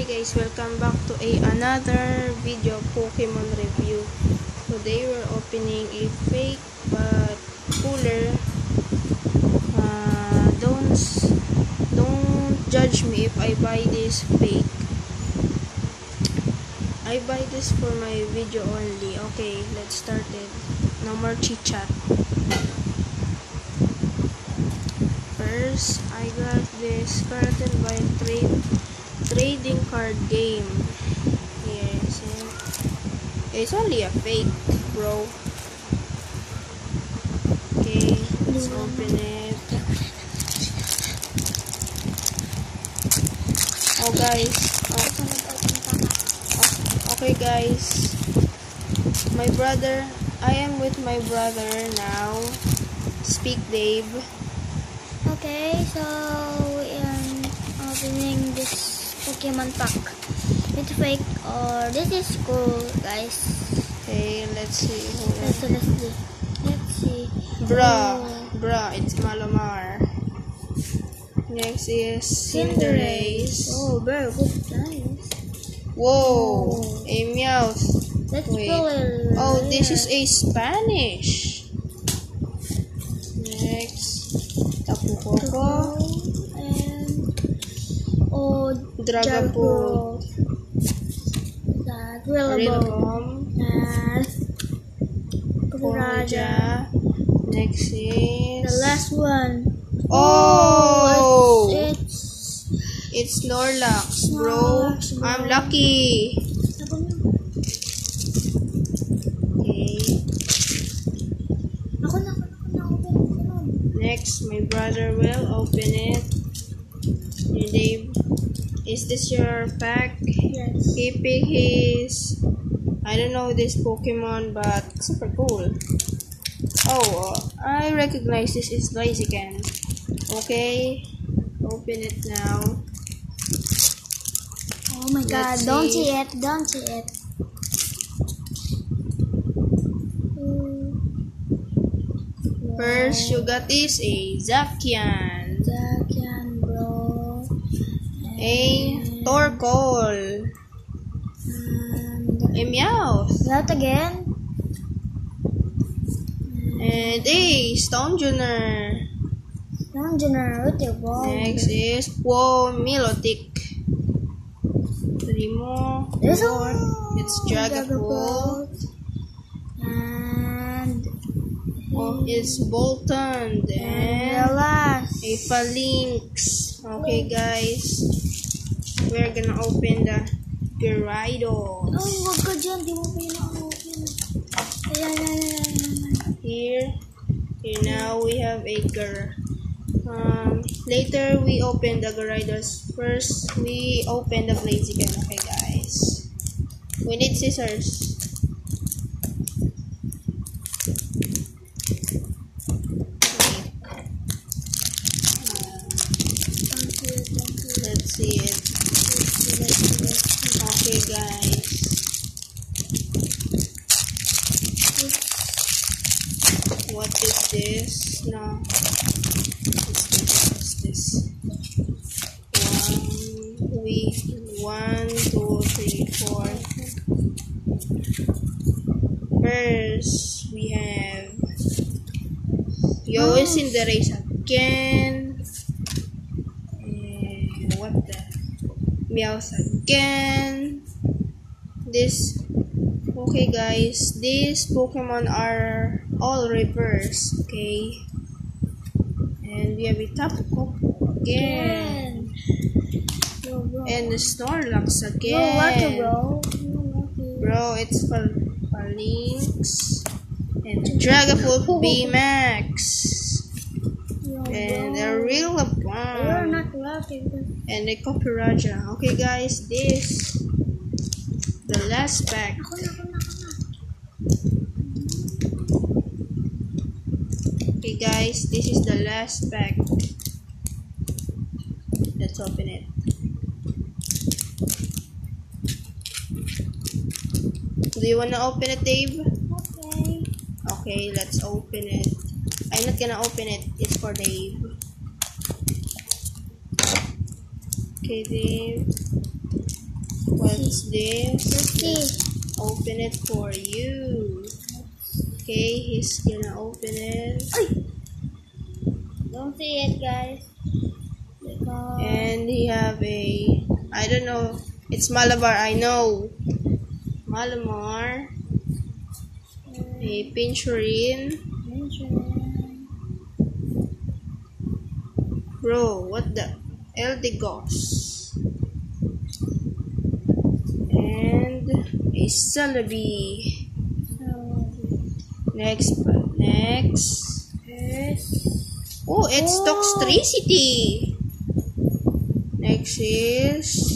Hi guys, welcome back to another video Pokemon review. Today we're opening a fake but cooler. Don't judge me if I buy this fake. I buy this for my video only. Okay, let's start it. No more chit chat. First, I got this Curtain by trading card game. Yes, it's only a fake, bro. Okay, let's open it. Oh guys, okay guys, I am with my brother now. Speak, Dave. Okay, so we are opening this Pokemon pack. It's fake or this is cool, guys. Okay, let's see. Let's see. Bruh, it's Malamar. Next is Cinderace. Oh, very good, guys. Whoa, a Meowth. Let's Wait. pull it. Oh, this is a Spanish. Next, Tapu Koko. And Dragapult. That Rillaboom. Rillaboom. And Raja. Next is the last one. Oh, It's Snorlax, bro. I'm lucky. Okay. Ako na. Next, my brother will open it. Hey, Dave, is this your pack? Yes. He picked his, I don't know this Pokemon, but super cool. Oh, I recognize this is Blaziken. Okay, open it now. Oh my god, don't see it. First, you got this a Zacian, bro. a Torkoal, a Meowth, That again. and a Stonjourner. What you want? Next is Milotic. Primo. There's It's Dragapult. And It's Bolton. the Then last. a Phalanx. Okay, guys. We're gonna open the Gyarados. Oh, wag ka dyan. Di mo pa yun open. Ayan. Here now we have a later we open the Gyarados. First we open the Blaziken. Okay guys, we need scissors. Let's see it. Okay guys, what is this? No. What's this? 1, 2, 3, 4. First, we have Cinderace again. And what the? Meowth again. Okay guys, these Pokemon are all reverse. Okay. And we have a Tapu Koko again. And the Snorlax again. Bro, it's Phalanx. And Dragapult VMAX. And a Rillaboom. You're not lucky. And a Copyraja. Okay guys, the last pack. Okay guys, this is the last pack. Let's open it. Do you wanna open it, Dave? Okay. Okay, let's open it. I'm not gonna open it. It's for Dave. Okay, Dave. What's this? Let's see. Open it for you. Okay, he's gonna open it. Don't see it, guys. Because And he have a, I don't know, it's Malabar, I know. Malamar. A Pinchurin. Bro, what the? Eldegoss. And a Celebi. Next. Oh, it's Toxtricity. Next is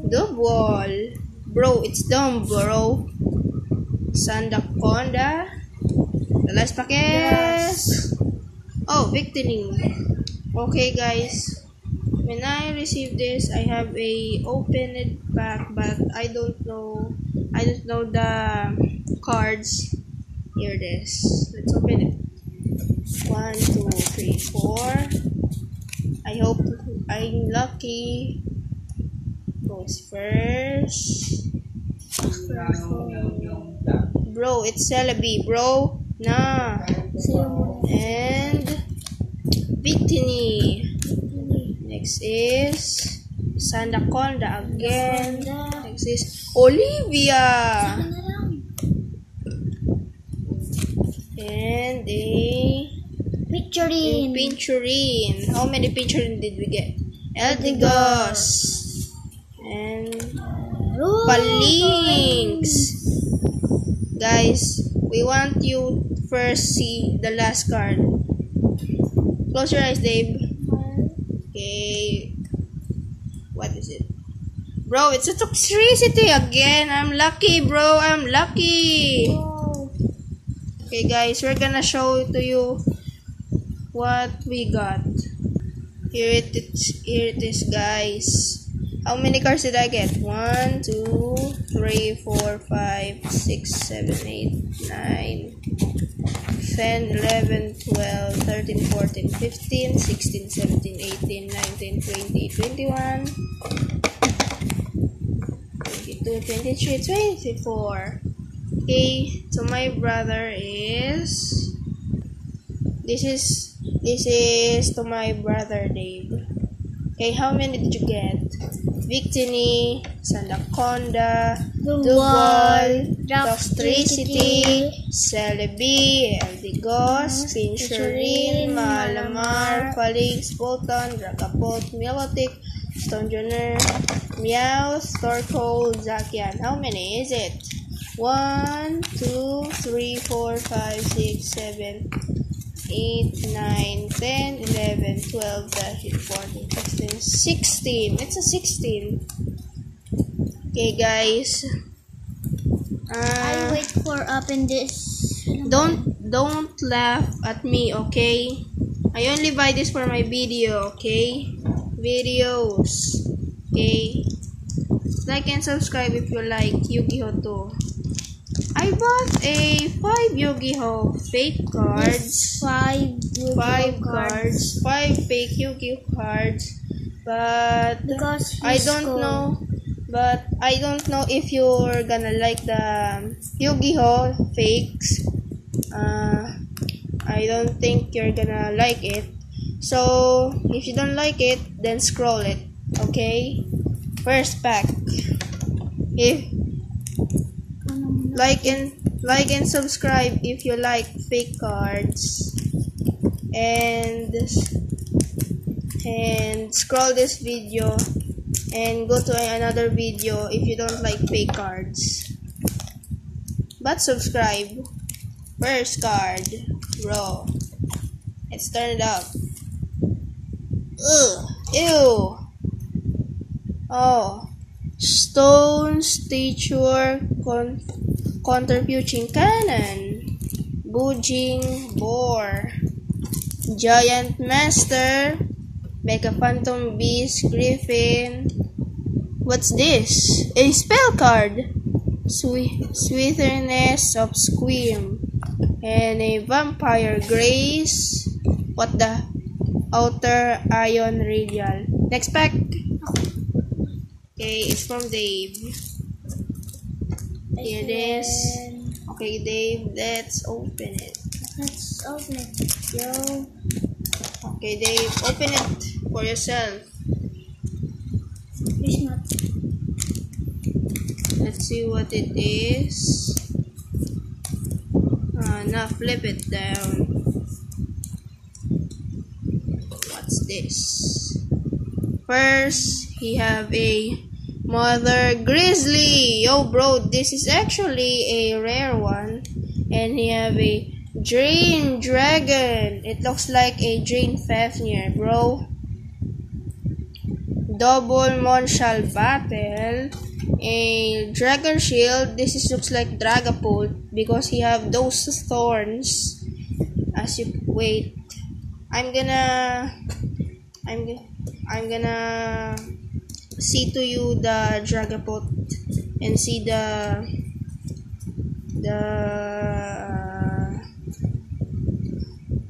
Dubwall. Bro, it's dumb, bro. Sandaconda. The last packet. Oh, Victini. Okay, guys. When I received this, I have a open it back, but I don't know the cards. Here it is. Let's open it. 1, 2, 3, 4. I hope I'm lucky. Goes first. Bro, it's Celebi, bro. Nah. And Victini. Next is Sandaconda again. Next is Olivia. And a Pinchurin. How many Pinchurin did we get? Eldegoss. And Palinx. Guys, we want you first see the last card. Close your eyes, Dave. Okay. What is it? Bro, it's a Toxtricity again. I'm lucky, bro. I'm lucky. Okay, guys, we're gonna show to you what we got. Here it is, guys. How many cards did I get? 1, 2, 3, 4, 5, 6, 7, 8, 9, 10, 11, 12, 13, 14, 15, 16, 17, 18, 19, 20, 21, 22, 23, 24. Okay, so my brother is... This is to my brother, Dave. Okay, how many did you get? Victini, Sandaconda, Dubwall, Toxtricity, Celebi, Eldegoss, Pinchurin, Malamar, Palinx, Bolton, Dragapult, Milotic, Stonjourner, Meowth, Torkoal, Zacian. How many is it? 1, 2, 3, 4, 5, 6, 7, 8, 9, 10, 11, 12, 13, 14, 15, 16. It's a 16. Okay, guys. I wait for open this. Don't laugh at me, okay? I only buy this for my video, okay? Videos. Okay? Like and subscribe if you like Yu-Gi-Oh! Too. I bought a 5 Yu-Gi-Oh! Fake cards. 5 cards. 5 fake Yu-Gi-Oh! Cards. But because I don't know. But I don't know if you're gonna like the Yu-Gi-Oh! Fakes. I don't think you're gonna like it. So if you don't like it, then scroll it. Okay? First pack. If like and subscribe if you like fake cards, and scroll this video and go to another video if you don't like fake cards, but subscribe. First card, bro. Let's turn it up. Ugh. Ew. Oh, Stone Stature Contributing Cannon, Bujing Boar, Giant Master, Mega Phantom Beast Griffin. What's this? A spell card. Sweetness of Squim, and a Vampire Grace. What the? Outer Ion Radial. Next pack. Okay, it's from Dave. Here it is. Okay, Dave, let's open it. Let's open it. Yo. Okay, Dave, open it for yourself. Fish not. Let's see what it is. Now flip it down. What's this? First, he have a Mother Grizzly. Yo, bro, this is actually a rare one. And he have a Drain Dragon. It looks like a Drain Fafnir, bro. Double Monshal Battle. A Dragon Shield. This is looks like Dragapult because he have those thorns. As you wait, I'm gonna see to you the Dragapult and see the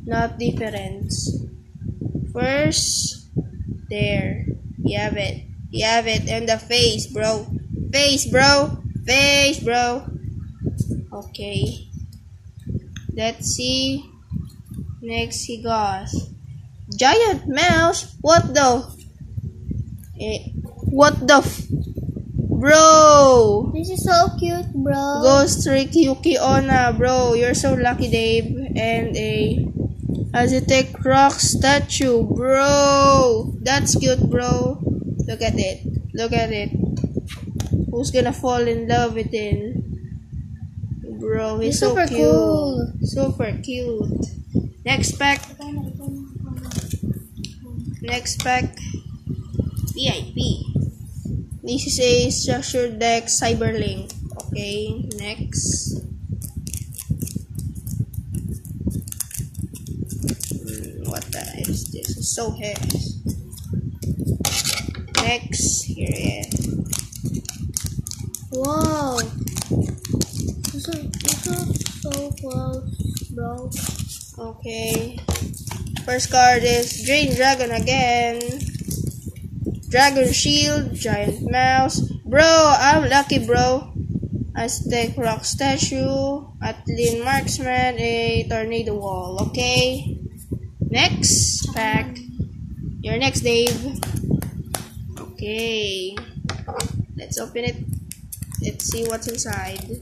not difference. First, there you have it. You have it and the face, bro. Face, bro. Face, bro. Okay. Let's see. Next he goes. Giant mouse? What the? What the? Bro! This is so cute, bro. Ghost Trick Yuki Onna, bro. You're so lucky, Dave. And a Aztec rock statue, bro. That's cute, bro. Look at it. Look at it. Who's gonna fall in love with him? Bro, he's so super cute. cool. Super cute. Next pack. Next pack. VIP. This is a structured deck Cyberlink. Okay, next. What the is this? It's so heavy. Next, here it is. Wow. This is so close, bro. Okay. First card is Drain Dragon again. Dragon Shield, Giant Mouse. Bro, I'm lucky, bro. Aztec Rock Statue, Atlin Marksman, a Tornado Wall. Okay. Next pack. You're next, Dave. Okay. Let's open it. Let's see what's inside.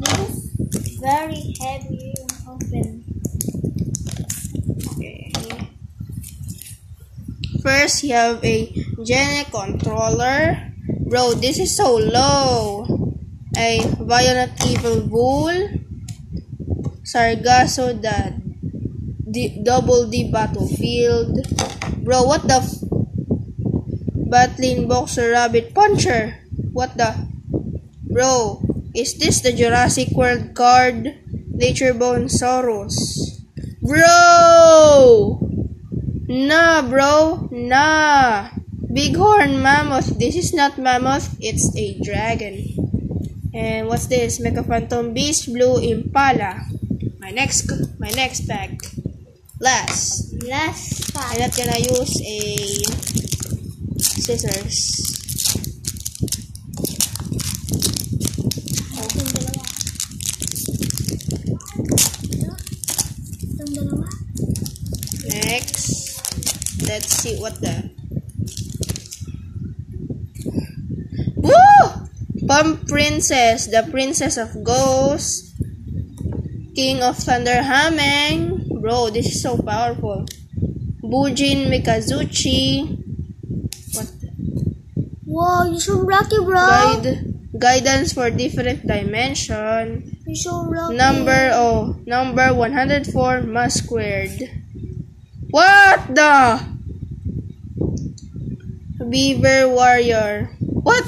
This is very heavy and open. Okay. First, you have a Genic Controller. Bro, this is so low. A Violent Evil Bull. Sargasso, the Double D Battlefield. Bro, what the Battling Boxer Rabbit Puncher. What the? Bro, is this the Jurassic World card? Nature Saurus. Bro! Nah, bro. Nah. Bighorn Mammoth. This is not Mammoth. It's a dragon. And what's this? Mecha Phantom Beast Blue Impala. My next pack. Last pack. I'm not gonna use a scissors. Next, let's see what the. Woo! Pump Princess, the Princess of Ghosts, King of Thunder Hameng. Bro, this is so powerful. Bujin Mikazuchi. What? Wow, you're so lucky, bro. Guidance for different dimension. You're so lucky. Number 104 mass squared. What the? Beaver Warrior. What?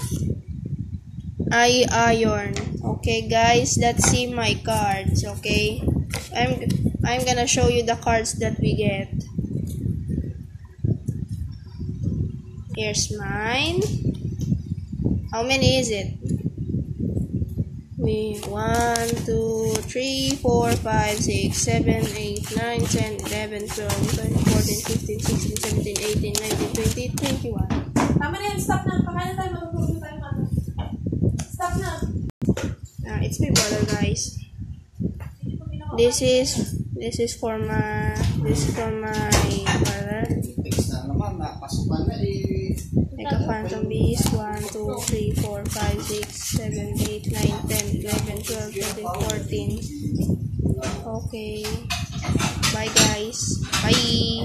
Iron. Okay, guys, let's see my cards. Okay, I'm gonna show you the cards that we get. Here's mine. How many is it? 1, 2, 3, 4, 5, 6, 7, 8, 9, 10, 11, 12, 13, 14, 15, 16, 17, 18, 19, 20, 21. Tama na yan, stop na. Pakain na tayo, matutulog tayo. it's my brother, guys. This is for my brother. Mega Phantom Beast 1, 2, 3, 4, 5, 6, 7, 8, 9, 10, 11, 12, 13, 14. Okay. Bye guys. Bye.